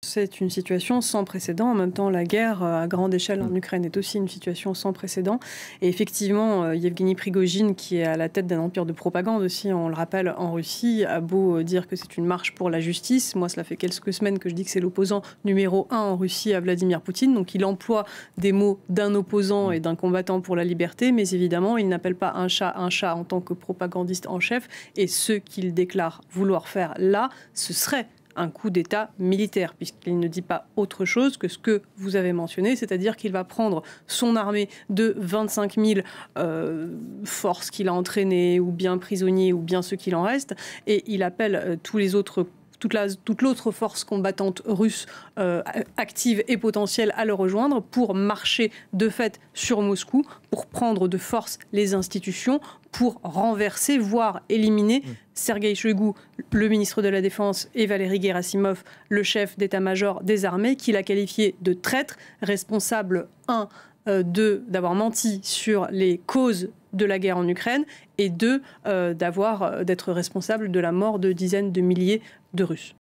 C'est une situation sans précédent. En même temps, la guerre à grande échelle en Ukraine est aussi une situation sans précédent. Et effectivement, Yevgeny Prigojine, qui est à la tête d'un empire de propagande aussi, on le rappelle, en Russie, a beau dire que c'est une marche pour la justice. Moi, cela fait quelques semaines que je dis que c'est l'opposant numéro 1 en Russie à Vladimir Poutine. Donc, il emploie des mots d'un opposant et d'un combattant pour la liberté. Mais évidemment, il n'appelle pas un chat en tant que propagandiste en chef. Et ce qu'il déclare vouloir faire là, ce serait un coup d'État militaire, puisqu'il ne dit pas autre chose que ce que vous avez mentionné, c'est-à-dire qu'il va prendre son armée de 25 000 forces qu'il a entraînées, ou bien prisonniers, ou bien ceux qu'il en reste, et il appelle tous les autres toute l'autre force combattante russe active et potentielle à le rejoindre pour marcher de fait sur Moscou, pour prendre de force les institutions, pour renverser, voire éliminer Sergueï Shoïgu, le ministre de la Défense, et Valéry Guerassimov, le chef d'état-major des armées, qu'il a qualifié de traître, responsable d'avoir menti sur les causes de la guerre en Ukraine, et d'être responsable de la mort de dizaines de milliers de Russes.